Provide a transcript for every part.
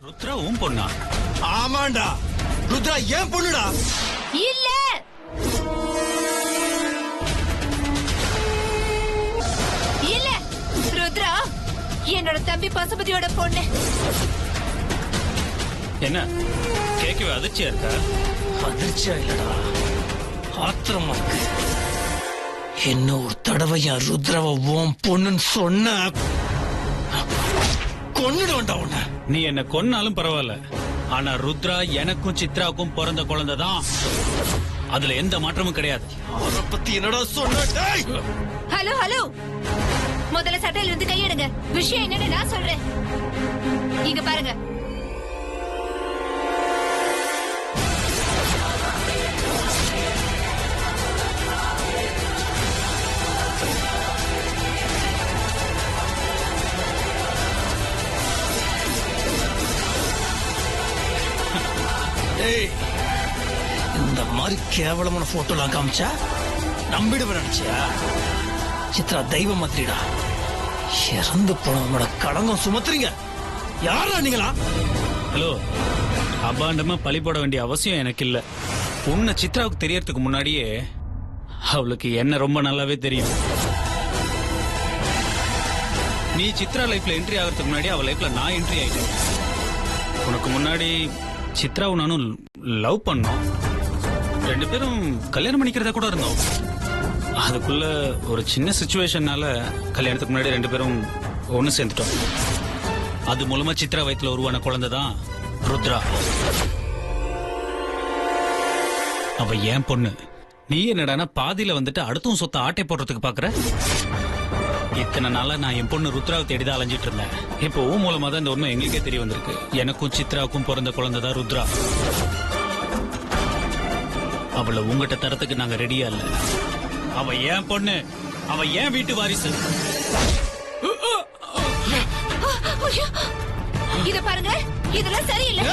ருத்ரா உன் பொண்ணா? ஆமாண்டா, ருத்ரா ஏன் பொண்ணுடா. இல்ல இல்ல, ருத்ரா என்னோட தம்பி பசுபதியோட பொண்ணு. என்ன கேட்கவே அதிர்ச்சியா இருக்கா? அதிர்ச்சியா இல்லடா, ஆத்திரமா இருக்கு. என்ன ஒரு தடவை என் ருத்ராவை உன் பொண்ணுன்னு சொன்ன கொன்னுடுவேன்டா உன்னை. நீ என்ன கொன்னாலும் பரவாயில்ல, ஆனா ருத்ரா எனக்கும் சித்ராவுக்கும் பிறந்த குழந்தை தான். அதுல எந்த மாற்றமும் கிடையாது. அவரை பத்தி என்னடா சொன்ன? ஹலோ ஹலோ, முதல்ல சட்டையில இருந்து கையெடுங்க. விஷயம் என்னன்னு நான் சொல்றேன். இங்க பாருங்க, இந்த மாதிரி கேவலமான போட்டோலாம் காமிச்சா நம்பிடுவேன் நினைச்சியா? சித்ரா தெய்வம் மாதிரிடா. இறந்து போனவனோட களங்கம் சுமத்துறீங்க. யாரா நீங்களா? ஹலோ, அபாண்டமா பழி போட வேண்டிய அவசியம் எனக்கு இல்ல. உன்னை சித்ராவுக்கு தெரியறதுக்கு முன்னாடியே அவளுக்கு என்ன ரொம்ப நல்லாவே தெரியும். நீ சித்ரா லைஃப்ல என்ட்ரி ஆகிறதுக்கு முன்னாடி அவ லைஃப்ல நான் என்ட்ரி ஆயிட்டேன். உனக்கு முன்னாடி சித்ராவும் நானும் லவ் பண்ணோம். 2 பேரும் கல்யாணம் பண்ணிக்கிறதா கூட இருந்தோம். அதுக்குள்ள ஒரு சின்ன சிச்சுவேஷன்னால கல்யாணத்துக்கு முன்னாடி 2 பேரும் ஒன்னு சேர்ந்துட்டோம். அது மூலமா சித்ரா வயித்துல உருவான குழந்தை தான் ருத்ரா. அவ ஏன் பொண்ணு. நீ என்னடானா பாதியில வந்துட்டு அடுத்தும் சொத்த ஆட்டை போடுறதுக்கு பாக்குற. இத்தனை நாளா நான் என் பொண்ணு ருத்ராவை தேடிதான் அலைஞ்சிட்டு இருந்தேன். இப்போ உன் மூலமா தான் இந்த உண்மை எங்களுக்கே தெரிய வந்திருக்கு. எனக்கும் சித்ராவுக்கும் பிறந்த குழந்தை தான் ருத்ரா. அவளை உங்ககிட்ட தரத்துக்கு நாங்க ரெடியா இல்ல. அவ ஏன் பொண்ணு, அவ ஏன் வீட்டு வாரிசு. இத பாருங்க, இதெல்லாம் சரியில்லை.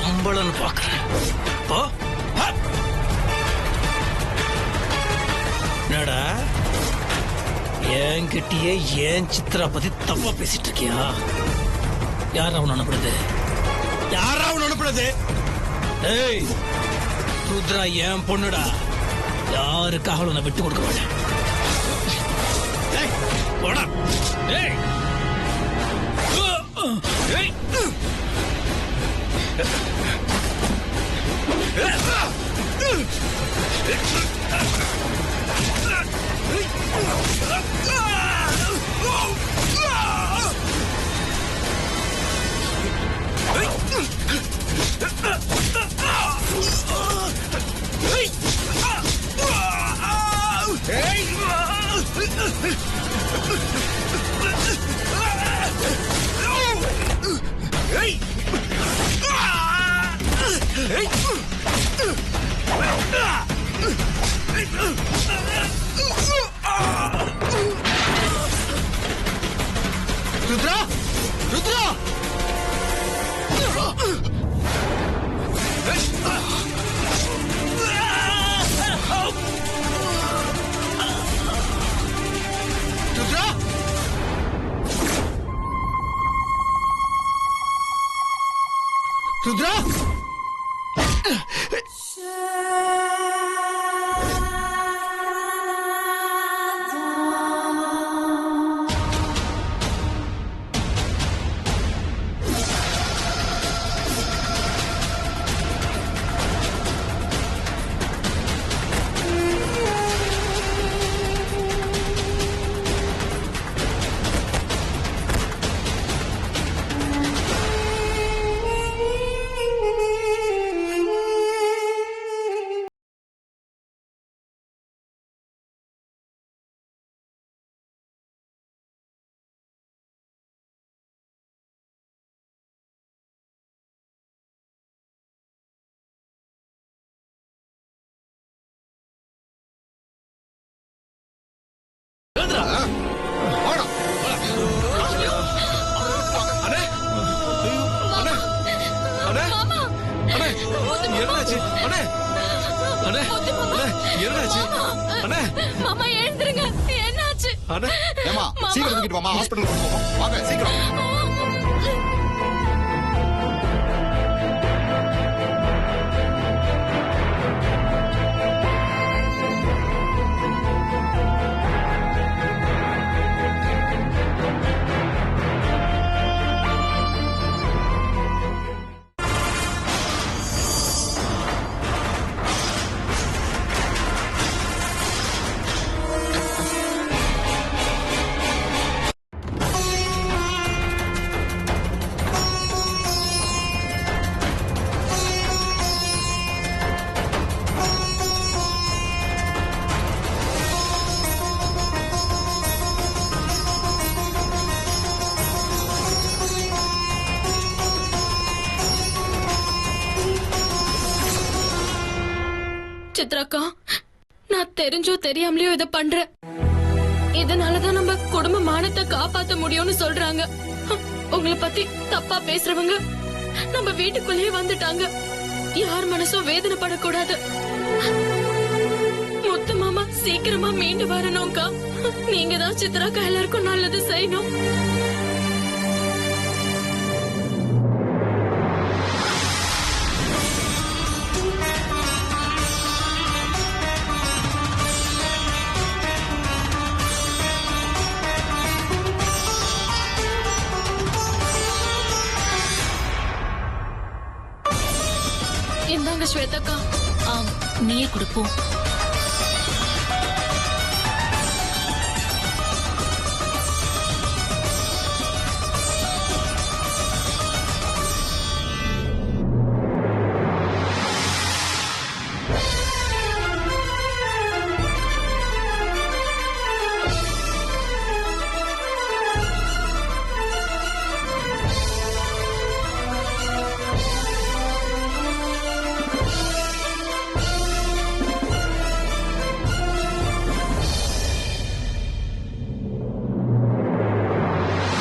பொம்பளன்னு பாக்குறேன். என்னடா என்கிட்டயே ஏன் சித்ரா பத்தி தப்பா பேசிட்டு இருக்கியா? யார் அவன் அனுப்புறது? யார் அவன் அனுப்புறது? ஏய், ருத்ரா ஏன் பொண்ணுடா. யாருக்காக அவளை விட்டு கொடுக்க மாட்டேன். போடா. ஏய் ஏய் ருத்ரா, ருத்ரா, ருத்ரா, என்னாச்சு? அண்ணே, அண்ணே, என்னாச்சு? அண்ணே, மாமா எழுந்திருங்க. என்னாச்சு? அண்ணே, ஏமா சீக்கிரம் தூக்கிட்டு வாமா, ஹாஸ்பிடல் கொண்டு போவோம். வாங்க சீக்கிரம். சித்ராக்கா, நான் தெரிஞ்சோ தெரியாமலையோ இத பண்றேன். இதனாலதான் நம்ம குடும்ப மானத்தை காப்பாத்த முடியும்னு சொல்றாங்க. உங்களை பத்தி தப்பா பேசுறவங்க நம்ம வீட்டுக்குள்ளேயே வந்துட்டாங்க. யார் மனசும் வேதனைப்படக்கூடாது. முத்து மாமா சீக்கிரமா மீண்டு வரணும்க்கா. நீங்க தான் சித்ராக்கா எல்லாருக்கும் நல்லது செய்யணும். இந்தாங்க ஸ்வேதாக்கா. நீயே கொடுப்போம்.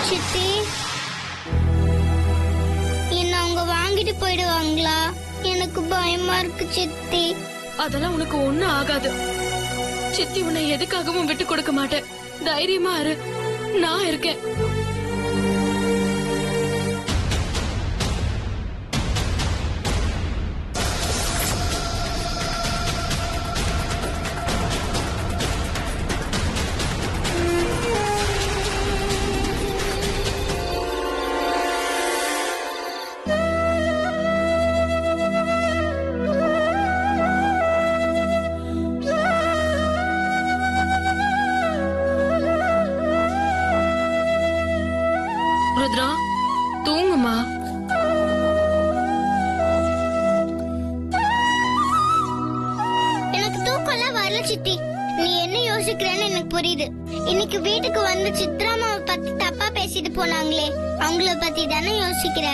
சித்தி, என்ன அவங்க வாங்கிட்டு போயிடுவாங்களா? எனக்கு பயமா இருக்கு சித்தி. அதெல்லாம் உனக்கு ஒண்ணும் ஆகாது. சித்தி உன்னை எதுக்காகவும் விட்டு கொடுக்க மாட்டேன். தைரியமா இரு, நான் இருக்கேன். ருத்ரா, தூங்குமா. எனக்கு தூக்கம்லாம் வரல சித்தி. நீ என்ன யோசிக்கிறேன்னு எனக்கு புரியுது. இன்னைக்கு வீட்டுக்கு வந்து சித்ராமாவை பத்தி தப்பா பேசிட்டு போனாங்களே, அவங்கள பத்தி தானே யோசிக்கிற.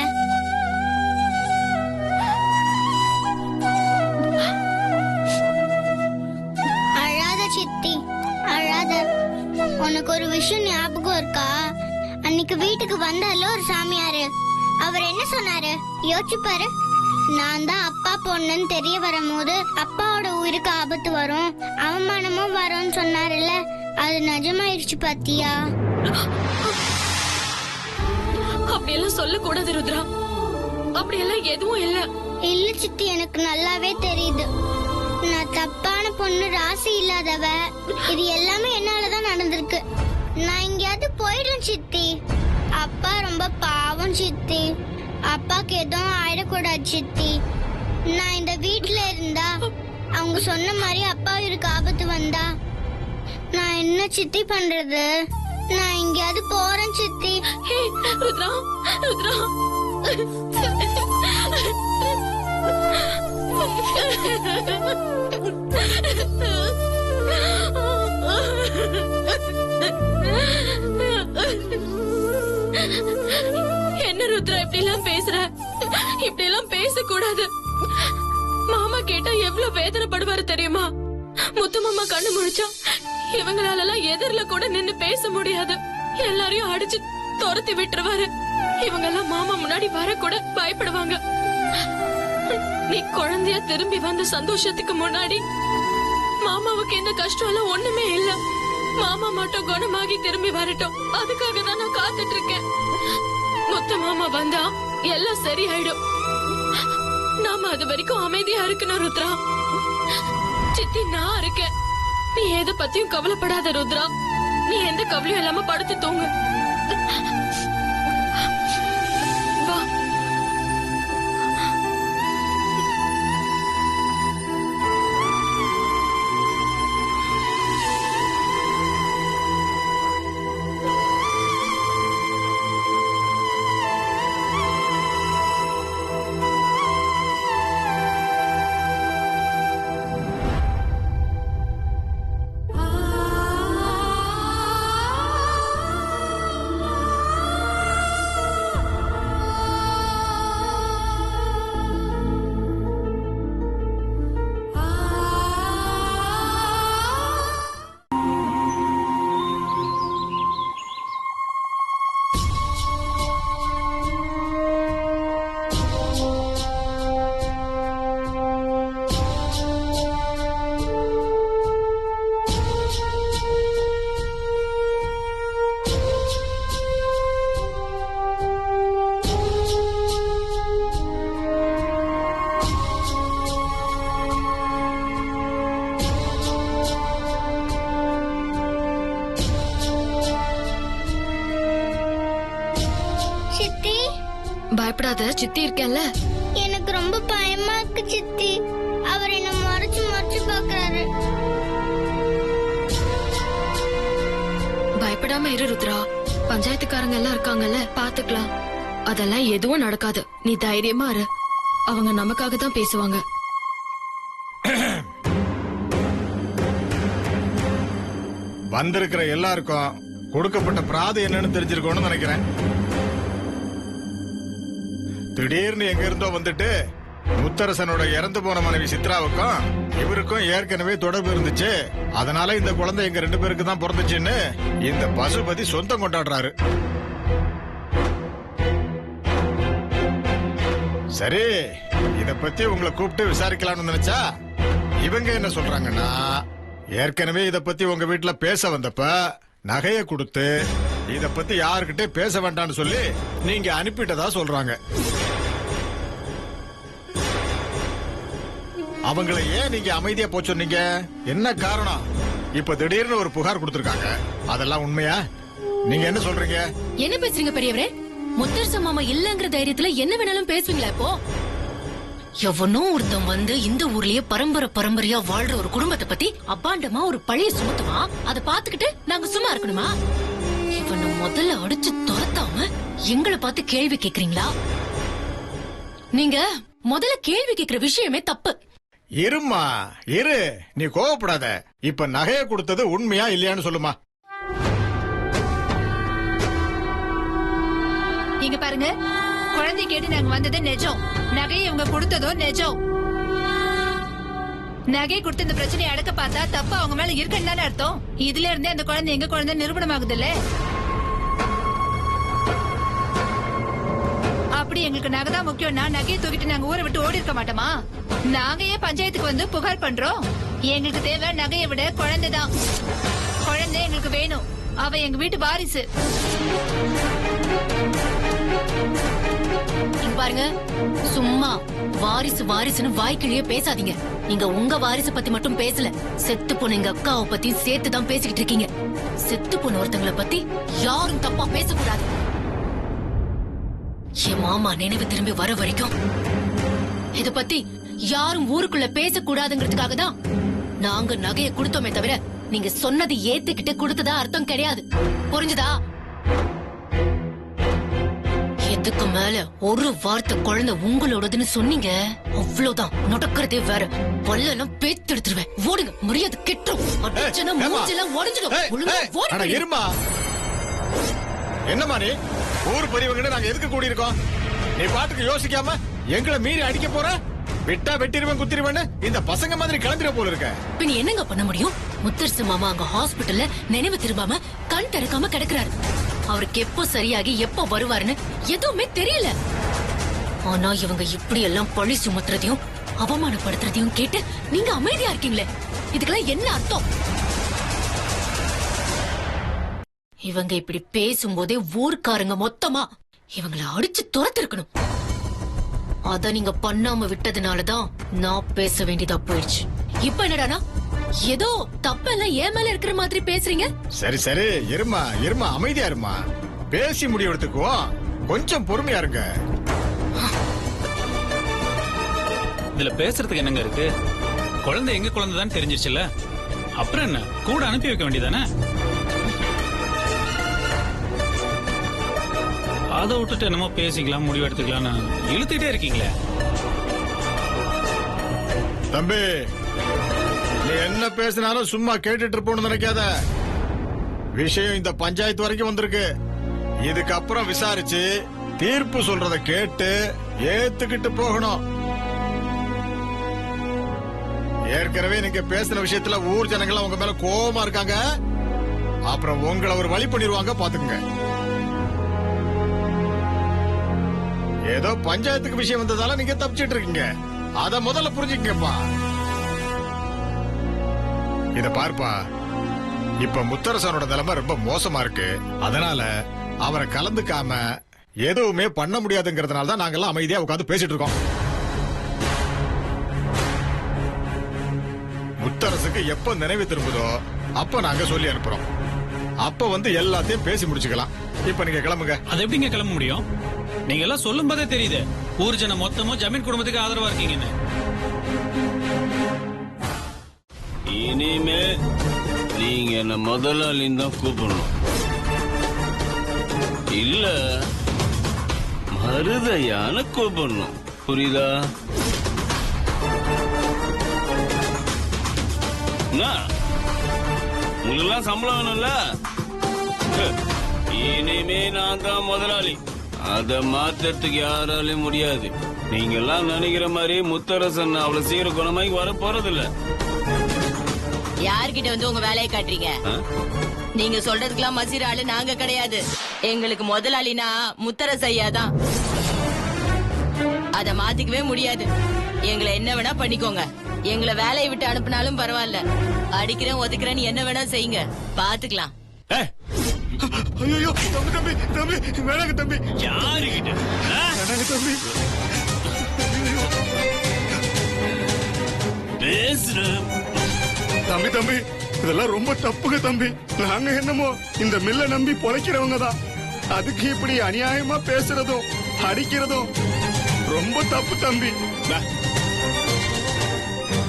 அழாத சித்தி, அழாத. உனக்கு ஒரு விஷயம் ஞாபகம் இருக்கா? அன்னைக்கு வீட்டுக்கு வந்தால ஒரு சாமியாரு, அவர் என்ன சொன்னாரு யோசிச்சு பாரு. நான் தான் அப்பா பொண்ணுன்னு தெரிய வரும்போது அப்பாவோட உயிருக்கு ஆபத்து வரும், அவமானமும் வரும்னு சொன்னாருல்ல, அது நிஜமாயிடுச்சு பாத்தியா? அப்படியெல்லாம் சொல்லக்கூடாது ருத்ரா. அப்படியெல்லாம் எதுவும் இல்ல. இல்ல சித்தி, எனக்கு நல்லாவே தெரியுது. நான் தப்பான பொண்ணு, ராசி இல்லாதவ. இது எல்லாமே என்னாலதான் நடந்திருக்கு. நான் எங்கேயாவது போயிடும் சித்தி. அப்பா ரொம்ப பாவம் சித்தி. அப்பாக்கு எதுவும் ஆயிடக்கூடாது சித்தி. நான் இந்த வீட்டுல இருந்தா அவங்க சொன்ன மாதிரி அப்பா இருக்கு ஆபத்து வந்தா நான் என்ன சித்தி பண்றது? நான் எங்கேயாவது போறேன் சித்தி. ஹே ருத்ரா, ருத்ரா. என்ன ருத்ரா இப்படி எல்லாம் பேசுற? இப்படி எல்லாம் பேசக்கூடாது. மாமா கேட்டா எவ்வளவு வேதனைப்படுவாரு தெரியுமா? முத்து மாமா கண்ணு முழிச்சா இவங்களால எதிரில கூட நின்னு பேச முடியாது. எல்லாரையும் அடிச்சு துரத்தி விட்டுருவாரு. இவங்க எல்லாம் மாமா முன்னாடி வர கூட பயப்படுவாங்க. நீ குழந்தைய திரும்பி வந்த சந்தோஷத்துக்கு முன்னாடி மாமாவுக்கு எந்த கஷ்டம் எல்லாம் ஒண்ணுமே இல்ல. மாமா மட்டும் குணமாகி திரும்பி வரட்டும், அதுக்காக தான் நான் காத்துட்டு இருக்கேன். முத்து மாமா வந்தா எல்லாம் சரியாயிடும். நாம அது வரைக்கும் அமைதியா இருக்கணும் ருத்ரா. சித்தி நான் இருக்கேன். நீ எதை பத்தியும் கவலைப்படாத ருத்ரா. நீ எந்த கவலையும் இல்லாம படுத்து தூங்கு. வா. பயப்படாத, சித்தி இருக்கேன்ல. எனக்கு ரொம்ப பயமா இருக்கு சித்தி. அவர் என்ன மறைச்சு மறைச்சு பாக்குறாரு. பயப்படாம இரு ருத்ரா. பஞ்சாயத்துக்காரங்க எல்லாம் இருக்காங்கல்ல, பாத்துக்கலாம். அதெல்லாம் எதுவும் நடக்காது. நீ தைரியமா இரு. அவங்க நமக்காக தான் பேசுவாங்க. வந்திருக்கிற எல்லாருக்கும் கொடுக்கப்பட்ட பிராது என்னன்னு தெரிஞ்சிருக்கோம்னு நினைக்கிறேன். திடீர்னு எங்க இருந்தோ வந்துட்டு முத்தரசனோட இறந்து போன மனைவி சித்ராவுக்கும் இவருக்கும் ஏற்கனவே தொடர்பு இருந்துச்சு. அதனால இந்த குழந்தை எங்க 2 பேருக்கு தான் பிறந்துச்சுன்னு இந்த பசுபதி சொந்தம் கொண்டாடுறாரு. சரி, இத பத்தி உங்களை கூப்பிட்டு விசாரிக்கலாம்னு நினைச்சா இவங்க என்ன சொல்றாங்கன்னா, ஏற்கனவே இத பத்தி உங்க வீட்டுல பேச வந்தப்ப நகைய கொடுத்து இத பத்தி யாருக்கிட்டே பேச வேண்டாம்னு சொல்லி நீங்க அனுப்பிட்டதா சொல்றாங்க. அவங்கள ஏன் நீங்க அமைதியா போச்சு சொன்னீங்க? என்ன காரணம்? இப்ப திடீர்னு ஒரு புகார் கொடுத்திருக்காங்க. அதெல்லாம் உண்மையா? நீங்க என்ன சொல்றீங்க? என்ன பேசுறீங்க பெரியவரே? முத்தரச மாமா இல்லங்கிற தைரியத்துல என்ன வேணாலும் பேசுவீங்களா இப்போ? எவனோ ஒருத்தன் வந்து இந்த ஊர்லயே பரம்பரையா வாழ்ற ஒரு குடும்பத்தை பத்தி அபாண்டமா ஒரு பழைய சுமத்துவான். அதை பாத்துக்கிட்டு நாங்க சும்மா இருக்கணுமா? இவனை முதல்ல அடிச்சு துரத்தாம எங்களை பார்த்து கேள்வி கேக்குறீங்களா? நீங்க முதல்ல கேள்வி கேக்குற விஷயமே தப்பு. இருமா இரு, நீ கோவப்படாத. இப்ப நகைய கொடுத்தது உண்மையா இல்லையான்னு சொல்லுமா. இங்க பாருங்க, குழந்தை கேட்டு நாங்க வந்தது நிஜம். நகையை இவங்க கொடுத்ததோ நிஜம். நகை கொடுத்து இந்த பிரச்சனையை அடக்க பார்த்தா தப்பு அவங்க மேல இருக்குன்னு தானே அர்த்தம். இதுல இருந்தே அந்த குழந்தை எங்க குழந்தை நிரூபணம் ஆகுதுல்ல. அப்படி எங்களுக்கு நகை தான் முக்கியம்னா நகையை தூக்கிட்டு நாங்க ஊரை விட்டு ஓடி இருக்க மாட்டோமா? நாங்க ஏன் பஞ்சாயத்துக்கு வந்து புகார் பண்றோம்? எங்களுக்கு தேவை நகையை விட குழந்தை தான். குழந்தை எங்களுக்கு வேணும். அவ எங்க வீட்டு வாரிசு. இங்க பாருங்க, சும்மா வாரிசுன்னு வாய்க்கிலேயே பேசாதீங்க. நீங்க உங்க வாரிசு பத்தி மட்டும் பேசல, செத்து போன எங்க அக்காவை பத்தி சேர்த்துதான் பேசிக்கிட்டு இருக்கீங்க. செத்து போன ஒருத்தங்களை பத்தி யாரும் தப்பா பேசக்கூடாது. என் மாமா நினைவு திரும்பி வர வரைக்கும் இத பத்தி யாரும் ஊருக்குள்ள பேசக்கூடாதுங்கிறதுக்காக தான் நாங்க நகையை கொடுத்தோமே தவிர நீங்க சொன்னது ஏத்துக்கிட்டு கொடுத்ததா அர்த்தம் கிடையாது. புரிஞ்சுதா? இதுக்கு மேல ஒரு வார்த்தை குழந்தை உங்களோடதுன்னு சொன்னீங்க, அவ்வளவுதான். நடக்கிறதே வேற. பல்லெல்லாம் பேத்து எடுத்துருவேன். ஓடுங்க, மரியாதை கெட்டுரும். அடிச்சனா மூஞ்செல்லாம் உடைஞ்சிடும். ஒழுங்கா ஓடுங்க. இருமா, என்னமா நீ ஊர் பெரியவங்க நாங்க எதுக்கு கூடி இருக்கோம்? நீ பாட்டுக்கு யோசிக்காம எங்களை மீறி அடிக்க போற? விட்டா வெட்டிருவேன் குத்திருவேன்னு இந்த பசங்க மாதிரி கிளம்பிட போல இருக்க. பின்ன என்னங்க பண்ண முடியும்? முத்தரசு மாமா அங்க ஹாஸ்பிட்டல்ல நினைவு திரும்பாம கண் திறக்காம கிடக்குறாரு. அவருக்கு எப்போ சரியாகி எப்போ வருவாருன்னு எதுவுமே தெரியல. ஆனா இவங்க இப்படி எல்லாம் பழி சுமத்துறதையும் அவமானப்படுத்துறதையும் கேட்டு நீங்க அமைதியா இருக்கீங்களே, இதுக்கெல்லாம் என்ன அர்த்தம்? இவங்க இப்படி பேசும்போதே ஊர்க்காரங்க மொத்தமா இவங்களை அடிச்சு துரத்திருக்கணும். அத நீங்க பண்ணாம விட்டதுனாலதான் நான் பேச வேண்டியதா போயிடுச்சு. இப்ப என்னடானா ஏதோ தப்பெல்லாம் ஏன் மேல இருக்கிற மாதிரி பேசுறீங்க? சரி சரி, இருமா அமைதியா இருமா. பேசி முடிவெடுத்துக்குவோம். கொஞ்சம் பொறுமையா இருங்க. இதுல பேசுறதுக்கு என்னங்க இருக்கு? குழந்தை எங்க குழந்தைதான் தெரிஞ்சிருச்சுல்ல, அப்புறம் என்ன கூட அனுப்பி வைக்க வேண்டியதானே? அதை விட்டுட்டு என்னமோ பேசிக்கலாம் முடிவு எடுத்துக்கலாம் இழுத்துட்டே இருக்கீங்களே. தம்பி, நீ என்ன பேசினாலும் சும்மா கேட்டுட்டு இருப்போம்னு நினைக்காத. விஷயம் இந்த பஞ்சாயத்து வரைக்கும் வந்திருக்கு. இதுக்கப்புறம் விசாரிச்சு தீர்ப்பு சொல்றத கேட்டு ஏத்துக்கிட்டு போகணும். ஏற்கனவே நீங்க பேசின விஷயத்துல ஊர் ஜனங்கள் உங்க மேல கோவமா இருக்காங்க. அப்புறம் உங்களை ஒரு வழி பண்ணிடுவாங்க, பாத்துக்கங்க. ஏதோ பஞ்சாயத்துக்கு விஷயம் வந்ததால நீங்க தப்பிச்சிட்டு இருக்கீங்க. அத முதல்ல புரிஞ்சுக்கப்பா. இத பார்ப்பா, இப்ப முத்தரசனோட நிலைமை ரொம்ப மோசமா இருக்கு. அதனால அவரை கலந்துக்காம எதுவுமே பண்ண முடியாதுங்கிறதுனால தான் நாங்கெல்லாம் அமைதியா உட்காந்து பேசிட்டு இருக்கோம். முத்தரசுக்கு எப்ப நினைவு திரும்புதோ அப்ப நாங்க சொல்லி அனுப்புறோம். அப்ப வந்து எல்லாத்தையும் பேசி முடிச்சுக்கலாம். இப்ப நீங்க கிளம்புங்க. அது எப்படிங்க கிளம்ப முடியும்? நீங்க எல்லாம் சொல்லும் போதே தெரியுது ஊர் ஜனம் மொத்தமும் ஜமீன் குடும்பத்துக்கு ஆதரவா இருக்கீங்கன்னு. இனிமே நீங்க என்ன முதலாளின்னு தான் கூப்பிடணும், இல்ல மருதையான கூப்பிடணும். புரியுதா? உங்களுக்கெல்லாம் சம்பளம் வேணும்ல? இனிமே நான் தான் முதலாளி. அத மாத்துறதுக்கு யாராலையும் முடியாது. நீங்க எல்லாம் நினைக்கிற மாதிரி முத்தரசன் அவ்வளவு சீர குணமாய் வர போறதில்ல. யார்கிட்ட வந்து உங்க வேலையை காட்டுறீங்க? நீங்க சொல்றதுக்கெல்லாம் மசீர ஆளு நாங்க கிடையாது. எங்களுக்கு முதலாளினா முத்தரசு ஐயா தான். அத மாத்திக்கவே முடியாது. எங்களை என்ன வேணா பண்ணிக்கோங்க. எங்களை வேலையை விட்டு அனுப்புனாலும் பரவாயில்ல. அடிக்கிறேன் ஒதுக்குறேன்னு என்ன வேணா செய்யுங்க, பாத்துக்கலாம். ஐயோ தம்பி தம்பி தம்பி வேணாங்க தம்பி. யாருகிட்ட வேணாங்க தம்பி. பேசுற தம்பி தம்பி இதெல்லாம் ரொம்ப தப்புங்க தம்பி. நாங்க என்னமோ இந்த மில்ல நம்பி பொழைக்கிறவங்க தான். அதுக்கு இப்படி அநியாயமா பேசுறதும் அடிக்கிறதும் ரொம்ப தப்பு தம்பி.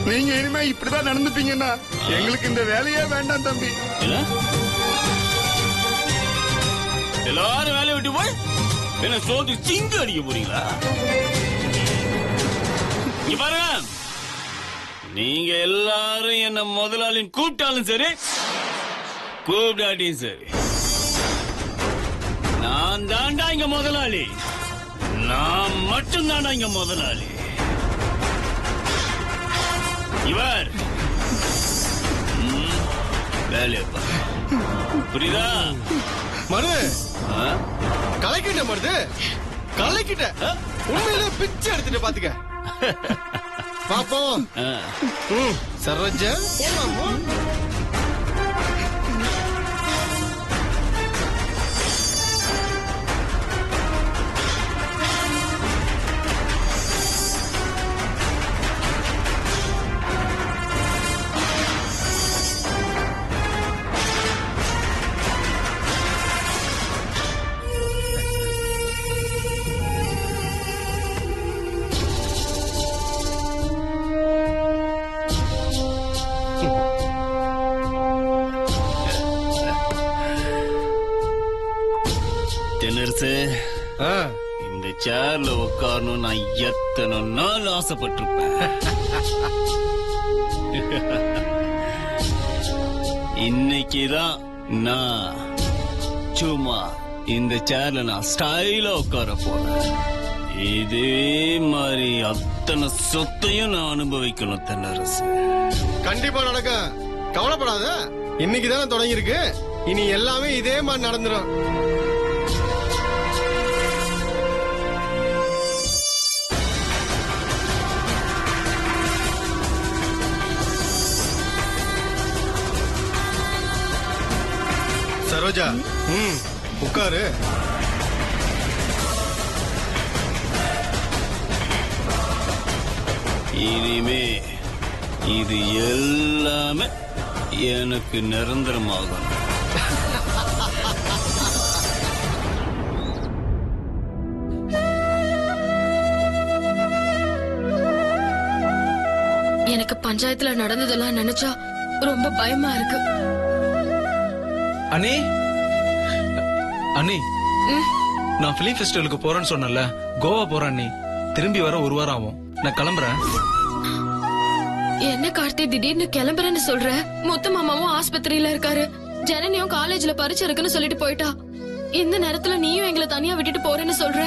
நீங்க இனிமே இப்படிதான் நடந்துப்பீங்கன்னா எங்களுக்கு இந்த வேலையே வேண்டாம் தம்பி. எல்லாரும் வேலையை விட்டு போய் என்ன சோது சிங்கு அடிக்க போறீங்களா? இங்க பாருங்க, நீங்க எல்லாரும் என்ன முதலாளின்னு கூப்பிட்டாலும் சரி கூப்பிடாட்டியும் சரி, நான் தாண்டா இங்க முதலாளி. நான் மட்டும் தாண்டா இங்க முதலாளி. இவர் வேலையை பாரு. புரியுதா? மருது கலைக்கிட்ட மருது கலைக்கிட்ட உண்மையிலே பிச்சை எடுத்துட்டு பாத்துக்க பாப்போம். சரோஜா இந்த சேர்ல உட்காரணும் நான் எத்தனை நாள் ஆசைப்பட்டிருப்பேன். இன்னைக்குதான் நான் சும்மா இந்த சேர்ல நான் ஸ்டைலா உட்கார போறேன். இதே மாதிரி அத்தனை சொத்தையும் நான் அனுபவிக்கணும் தென்னரசு. கண்டிப்பா நடக்கும், கவலைப்படாத. இன்னைக்குதானே தொடங்கி இருக்கு, இனி எல்லாமே இதே மாதிரி நடந்துரும். சரோஜா உட்காரு. இனிமே இது எல்லாமே எனக்கு நிரந்தரமாகும். எனக்கு பஞ்சாயத்துல நடந்ததெல்லாம் நினைச்சா ரொம்ப பயமா இருக்கு. அண்ணி அண்ணி நான் பிலிம் ஃபெஸ்டிவலுக்கு போறேன்னு சொன்னல, கோவா போறேன் அண்ணி. திரும்பி வர 1 வாரம் ஆகும். நான் கிளம்புறேன். என்ன கார்த்தி திடீர்னு கிளம்புறேன்னு சொல்ற? முத்து மாமாவும் ஆஸ்பத்திரியில இருக்காரு, ஜனனியும் காலேஜ்ல பரீட்சை இருக்குன்னு சொல்லிட்டு போயிட்டா. இந்த நேரத்துல நீயும் எங்களை தனியா விட்டுட்டு போறேன்னு சொல்ற?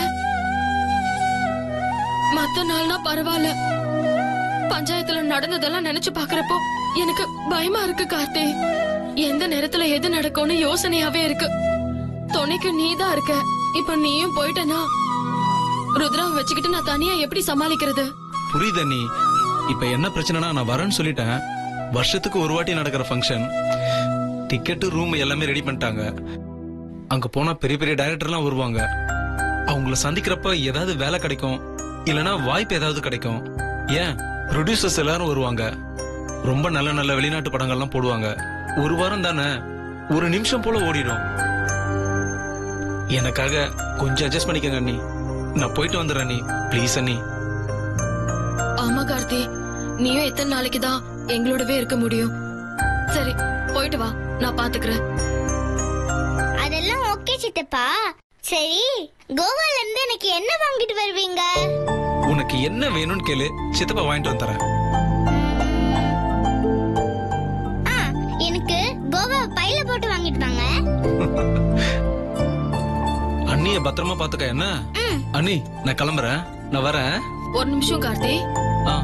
மத்த நாள்னா பரவாயில்ல, பஞ்சாயத்துல நடந்ததெல்லாம் நினைச்சு பாக்குறப்போ எனக்கு பயமா இருக்கு கார்த்தி. எந்த நேரத்துல எது நடக்கும்னு யோசனையாவே இருக்கு. துணைக்கு நீதான் இருக்க, இப்ப நீயும் போயிட்டனா ருத்ராவை வச்சுக்கிட்டு நான் தனியா எப்படி சமாளிக்கிறது? புரியுது அண்ணி. இப்ப என்ன பிரச்சனைனா, நான் வரேன்னு சொல்லிட்டேன். வருஷத்துக்கு 1 வாட்டி நடக்கிற ஃபங்க்ஷன், டிக்கெட்டு ரூம் எல்லாமே ரெடி பண்ணிட்டாங்க. அங்க போனா பெரிய பெரிய டைரக்டர்லாம் வருவாங்க. அவங்கள சந்திக்கிறப்ப ஏதாவது வேலை கிடைக்கும், இல்லனா வாய்ப்பு ஏதாவது கிடைக்கும். ஏன் ப்ரொடியூசர்ஸ் எல்லாரும் வருவாங்க. ரொம்ப நல்ல நல்ல வெளிநாட்டு படங்கள்லாம் போடுவாங்க. 1 வாரம் தானே, 1 நிமிஷம் போல ஓடிடும். எனக்காக கொஞ்சம் அட்ஜஸ்ட் பண்ணிக்கங்க அண்ணி. நான் போயிட்டு வந்துடுறேன் நீ ப்ளீஸ் அண்ணி. ஆமா கார்த்தி, நீயும் எத்தனை நாளைக்கு தான் எங்களோடவே இருக்க முடியும்? சரி போயிட்டு வா, நான் பாத்துக்கிறேன். அதெல்லாம் ஓகே சித்தப்பா. சரி, கோவால இருந்து எனக்கு என்ன வாங்கிட்டு வருவீங்க? உனக்கு என்ன வேணும்னு கேளு, சித்தப்பா வாங்கிட்டு வந்துறேன். எனக்கு கோவா பையில போட்டு வாங்கிட்டு வாங்க. அண்ணிய பத்திரமா பாத்துக்க என்ன? அண்ணி நான் கிளம்புறேன், நான் வரேன். ஒரு நிமிஷம் கார்த்தி. ஆ.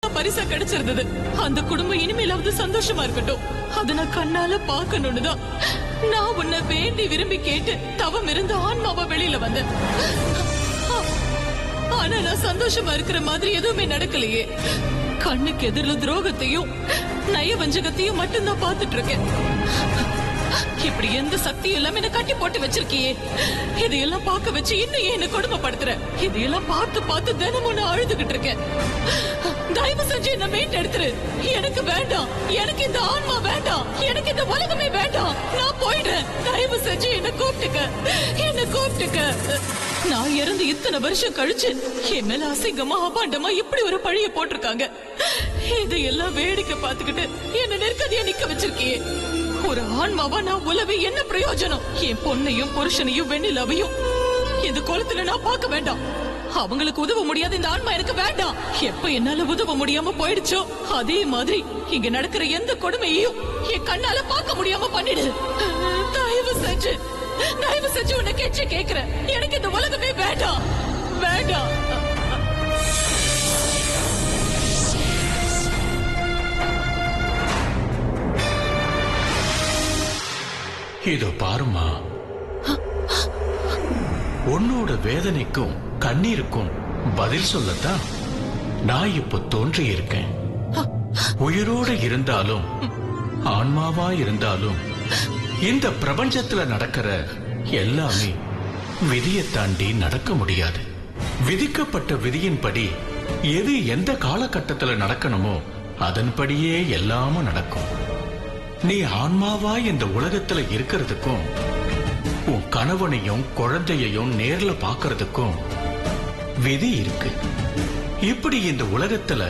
பரிசா கிடைச்சிருந்தது. அந்த குடும்பம் இனிமேலாவது சந்தோஷமா இருக்கட்டும். அத நான் கண்ணால பாக்கணும்னுதான் நான் உன்னை வேண்டி விரும்பி கேட்டு தவம் இருந்து ஆன்மாவா வெளியில வந்தேன். ஆனா நான் சந்தோஷமா இருக்கிற மாதிரி எதுவுமே நடக்கலையே. கண்ணுக்கு எதிரில துரோகத்தையும் நயவஞ்சகத்தையும் மட்டும்தான் பாத்துட்டு இருக்கேன். இப்படி எந்த சக்தியும் இல்லாம என்ன கட்டி போட்டு வச்சிருக்கியே. இதையெல்லாம் பார்க்க வச்சு இன்னும் என்ன கொடுமைப்படுத்துற. இதையெல்லாம் பார்த்து பார்த்து தினமும் நான் அழுதுகிட்டு இருக்கேன். தயவு செஞ்சு என்ன மீட்டெடுத்துரு. எனக்கு வேண்டாம், எனக்கு இந்த ஆன்மா வேண்டாம், எனக்கு இந்த உலகமே வேண்டாம். நான் போயிடுறேன். தயவு செஞ்சு என்ன கூப்பிட்டுக்க, என்ன கூப்பிட்டுக்க. நான் இறந்து இத்தனை வருஷம் கழிச்சு என் மேல அசிங்கமா அபாண்டமா இப்படி ஒரு பழிய போட்டிருக்காங்க. இதையெல்லாம் வேடிக்கை பார்த்துக்கிட்டு என்ன நெருக்கதியா நிக்க வச்சிருக்கியே. ஒரு ஆன்மாவா நான் உலவி என்ன பிரயோஜனம்? என் பொண்ணையும் புருஷனையும் வெண்ணிலவையும் இந்த குளத்துல நான் பார்க்க வேண்டாம். அவங்களுக்கு உதவ முடியாது இந்த ஆன்மா எனக்கு வேண்டாம். எப்ப என்னால உதவ முடியாம போயிடுச்சோ அதே மாதிரி இங்க நடக்கிற எந்த கொடுமையையும் என் கண்ணால பார்க்க முடியாம பண்ணிடு. தயவு செஞ்சு உன்னை கெஞ்சி கேக்குறேன். எனக்கு இந்த உலகமே வேண்டாம், வேண்டாம். இதோ பாருமா, உன்னோட வேதனைக்கும் கண்ணீருக்கும் பதில் சொல்லத்தான் நான் இப்போ தோன்றி இருக்கேன். உயிரோட இருந்தாலும் ஆன்மாவா இருந்தாலும் இந்த பிரபஞ்சத்துல நடக்கிற எல்லாமே விதியை தாண்டி நடக்க முடியாது. விதிக்கப்பட்ட விதியின்படி எது எந்த காலகட்டத்துல நடக்கணுமோ அதன்படியே எல்லாமும் நடக்கும். நீ ஆன்மாவா இந்த உலகத்துல இருக்கிறதுக்கும் உன் கணவனையும் குழந்தையையும் நேர்ல பாக்குறதுக்கும் விதி இருக்கு. இப்படி இந்த உலகத்துல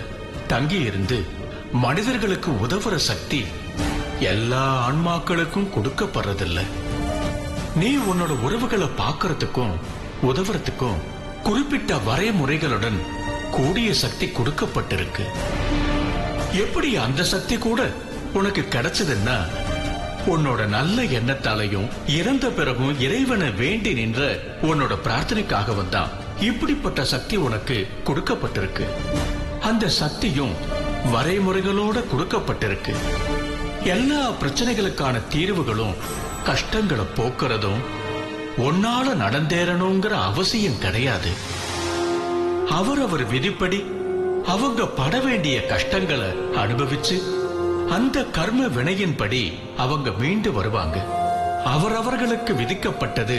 தங்கி இருந்து மனிதர்களுக்கு உதவுற சக்தி எல்லா ஆன்மாக்களுக்கும் கொடுக்கப்படுறதில்ல. நீ உன்னோட உறவுகளை பாக்குறதுக்கும் உதவுறதுக்கும் குறிப்பிட்ட வரைமுறைகளுடன் கூடிய சக்தி கொடுக்கப்பட்டிருக்கு. எப்படி அந்த சக்தி கூட உனக்கு கிடைச்சதுன்னா உன்னோட நல்ல எண்ணத்தாலையும் இறந்த பிறகும் இறைவனை வேண்டி நின்ற உன்னோட பிரார்த்தனைக்காகவும் தான் இப்படிப்பட்ட சக்தி உனக்கு கொடுக்கப்பட்டிருக்கு. அந்த சக்தியும் வரைமுறைகளோட கொடுக்கப்பட்டிருக்கு. எல்லா பிரச்சனைகளுக்கான தீர்வுகளும் கஷ்டங்களை போக்குறதும் ஒன்னால நடந்தேறணுங்கிற அவசியம் கிடையாது. அவரவர் விதிப்படி அவங்க பட வேண்டிய கஷ்டங்களை அனுபவிச்சு அந்த கர்ம வினையின்படி அவங்க மீண்டு வருவாங்க. அவரவர்களுக்கு விதிக்கப்பட்டது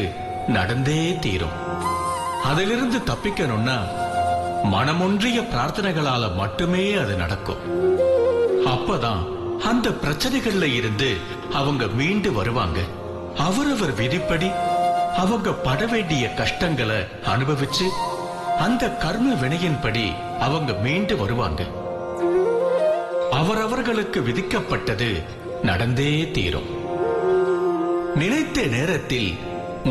நடந்தே தீரும். அதிலிருந்து தப்பிக்கணும்னா மனமொன்றிய பிரார்த்தனைகளால மட்டுமே அது நடக்கும். அப்பதான் அந்த பிரச்சனைகள்ல இருந்து அவங்க மீண்டு வருவாங்க. அவரவர் விதிப்படி அவங்க பட வேண்டிய கஷ்டங்களை அனுபவிச்சு அந்த கர்ம வினையின்படி அவங்க மீண்டு வருவாங்க. அவரவர்களுக்கு விதிக்கப்பட்டது நடந்தே தீரும். நினைத்த நேரத்தில்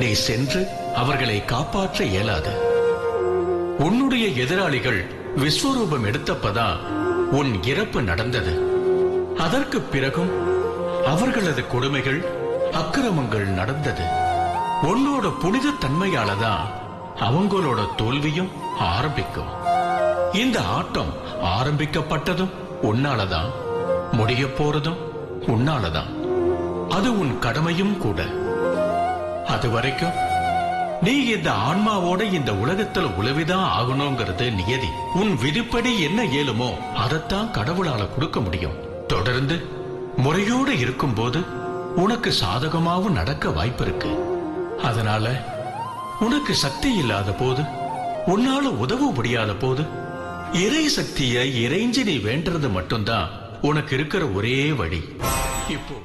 நீ சென்று அவர்களை காப்பாற்ற இயலாது. உன்னுடைய எதிராளிகள் விஸ்வரூபம் எடுத்தப்பதான் உன் இறப்பு நடந்தது. அதற்கு பிறகும் அவர்களது கொடுமைகள் அக்கிரமங்கள் நடந்தது. உன்னோட புனித தன்மையாலதான் அவங்களோட தோல்வியும் ஆரம்பிக்கும். இந்த ஆட்டம் ஆரம்பிக்கப்பட்டதும் உன்னாலதான், முடிய போறதும் உன்னாலதான். அது உன் கடமையும் கூட. அது வரைக்கும் நீ இந்த ஆன்மாவோட இந்த உலகத்துல உலவிதான் ஆகணுங்கிறது நியதி. உன் விதிப்படி என்ன இயலுமோ அதைத்தான் கடவுளால கொடுக்க முடியும். தொடர்ந்து முறையோடு இருக்கும்போது உனக்கு சாதகமாவும் நடக்க வாய்ப்பு இருக்கு. அதனால உனக்கு சக்தி இல்லாத போது, உன்னால உதவ முடியாத போது, இறை சக்தியை இறைஞ்சி நீ வேண்டது மட்டும்தான் உனக்கு இருக்கிற ஒரே வழி. இப்போ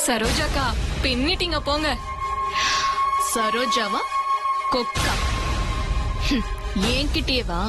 சரோஜாக்கா பின்னிட்டீங்க போங்க. சரோஜாவா கொக்கா என்கிட்டயே வா.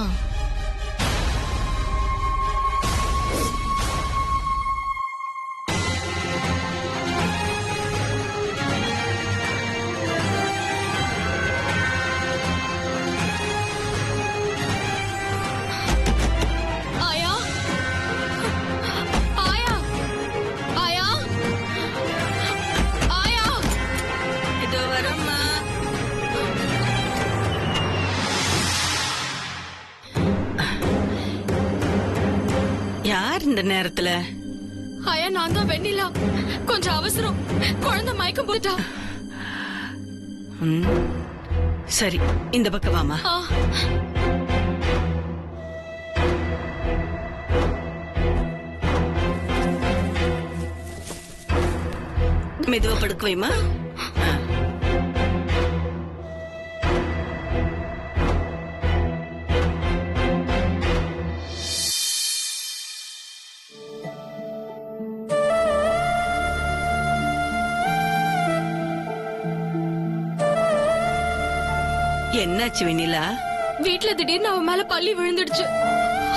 இந்த நேரத்துல ஆயா, நான் தான் வெண்ணிலா. கொஞ்சம் அவசரம், குழந்தை மயக்கம் போட்டா. சரி, இந்த பக்கம் வாமா. மெதுவா படுக்க வைமா. என்னாச்சு வெண்ணிலா? வீட்ல திடீர்னு அவன் மேல பள்ளி விழுந்துடுச்சு.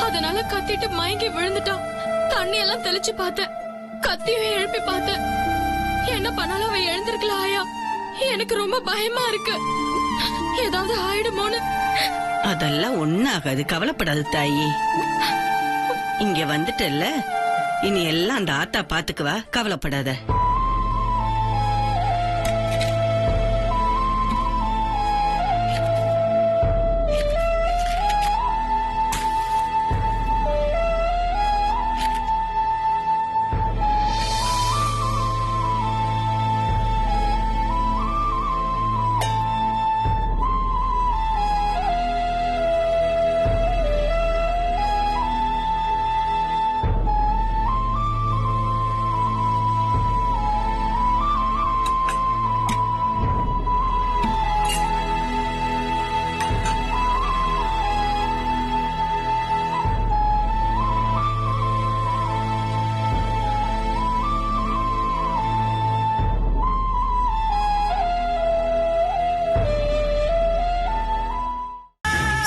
அதனால கத்திட்டு மயங்கி விழுந்துட்டான். தண்ணி எல்லாம் தெளிச்சு பார்த்தேன், கத்தியும் எழுப்பி பார்த்தேன். என்ன பண்ணாலும் அவன் எழுந்திருக்கலாம் ஆயா. எனக்கு ரொம்ப பயமா இருக்கு, ஏதாவது ஆயிடுமோன்னு. அதெல்லாம் ஒண்ணும் ஆகாது, கவலைப்படாது தாயி. இங்க வந்துட்டல்ல, இனி எல்லாம் அந்த ஆத்தா பாத்துக்குவா, கவலைப்படாத.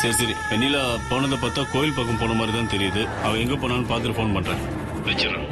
சரி சரி, வெண்ணிலா போனதை பார்த்தா கோயில் பக்கம் போன மாதிரி தான் தெரியுது. அவ எங்க போனான்னு பார்த்துட்டு ஃபோன் பண்றேன். வச்சிடறேன்.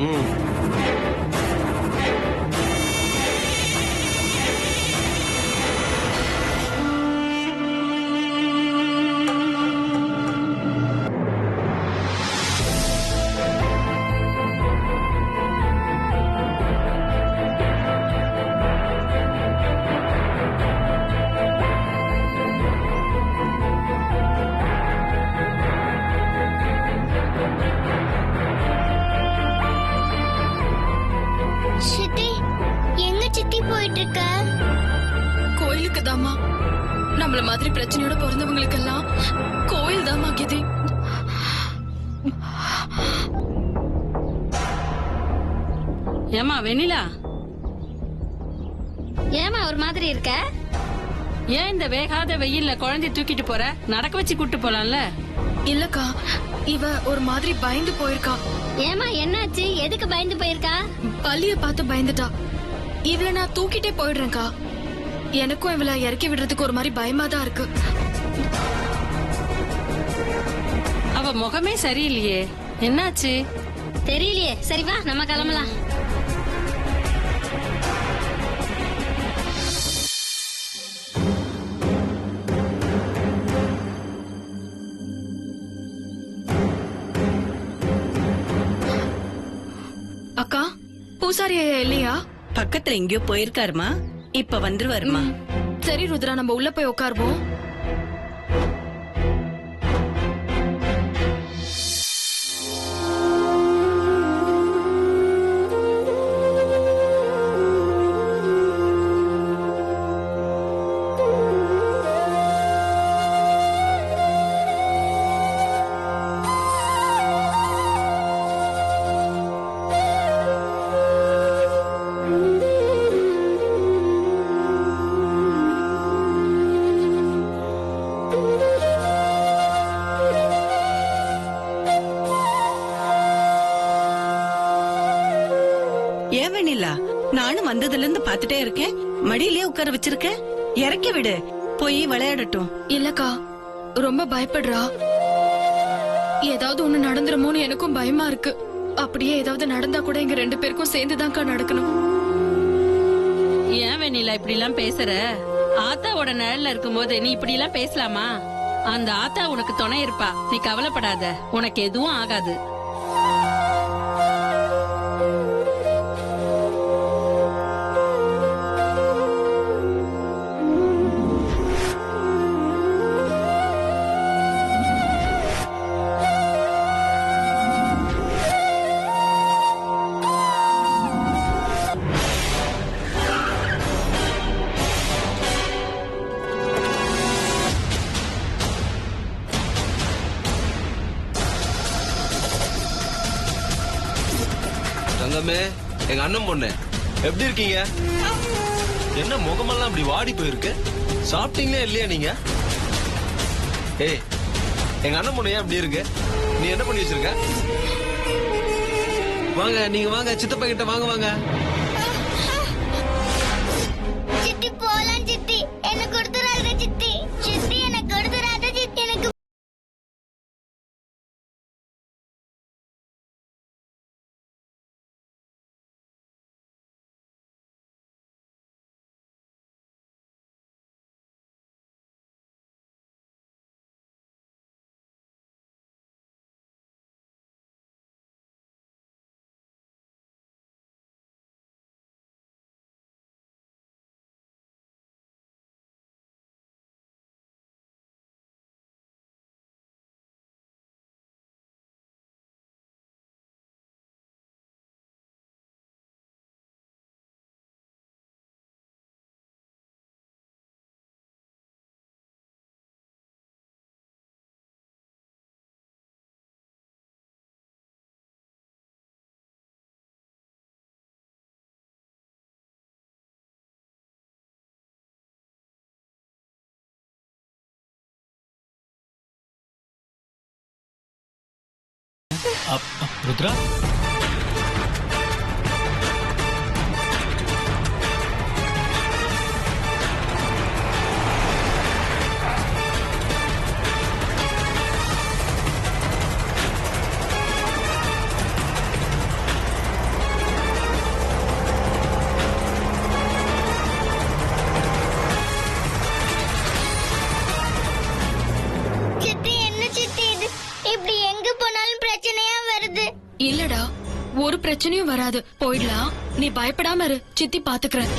சித்தி, எங்க சித்தி போயிட்டு இருக்க? கோயிலுக்கு தாமா. நம்மள மாதிரி பிரச்சனையோட பிறந்தவங்களுக்கு எல்லாம் கோயில் தாமா கதி. ஏமா வெண்ணிலா, ஏமா ஒரு மாதிரி இருக்க? ஏன் இந்த வேகாத வெயில்ல குழந்தை தூக்கிட்டு போற? நடக்க வச்சு கூட்டு போலாம்ல. இல்லக்கா, இவ ஒரு மாதிரி பயந்து போயிருக்கா. ஏமா என்னாச்சு? எதுக்கு பயந்து போயிருக்கா? பள்ளிய பார்த்து பயந்துட்டா. இவள நான் தூக்கிட்டே போயிடுறேன்க்கா. எனக்கும் இவள இறக்கி விடுறதுக்கு ஒரு மாதிரி பயமா தான் இருக்கு. அவ முகமே சரியில்லையே, என்னாச்சு தெரியலையே. சரி வா, நம்ம கிளம்பலாம். அக்கா, பூசாரி ஐயா இல்லையா? பக்கத்துல எங்கேயோ போயிருக்காருமா, இப்ப வந்துருவாருமா. சரி ருத்ரா, நம்ம உள்ள போய் உட்காருவோம். ஏன் வெண்ணிலா, நானும் வந்ததுல இருந்து பாத்துட்டே இருக்கேன், மடியிலே உட்கார வச்சிருக்க. இறக்கி விடு, போய் விளையாடட்டும். இல்லக்கா, ரொம்ப பயப்படுறா. ஏதாவது ஒண்ணு நடந்துருமோன்னு எனக்கும் பயமா இருக்கு. அப்படியே ஏதாவது நடந்தா கூட எங்க 2 பேருக்கும் சேர்ந்துதான்க்கா நடக்கணும். ஏன் வெண்ணிலா இப்படி எல்லாம் பேசுற? ஆத்தாவோட நிழல்ல இருக்கும் போது நீ இப்படி எல்லாம் பேசலாமா? அந்த ஆத்தா உனக்கு துணை இருப்பா, நீ கவலைப்படாத, உனக்கு எதுவும் ஆகாது. தங்கமே, எங்க அண்ணன் பொண்ணு எப்படி இருக்கீங்க? என்ன முகமெல்லாம் அப்படி வாடி போயிருக்கு? சாப்பிட்டீங்களே இல்லையா நீங்க? ஏய், எங்க அண்ணன் பொண்ணு ஏன் அப்படி இருக்கு? நீ என்ன பண்ணி வச்சிருக்க? வாங்க, நீங்க வாங்க, சித்தப்பா கிட்ட வாங்க. வாங்க சித்தி, போலாம் சித்தி. என்ன கொடுத்துறாங்க சித்தி. சித்தி, என்ன ருத்ரா சித்தி என்ன சித்தி இது இப்படி எங்க போனாலும் பிரச்சனையா வருது. இல்லடா ஒரு பிரச்சனையும் வராது, போயிடலாம். நீ பயப்படாம இரு, சித்தி பாத்துக்கிறேன்.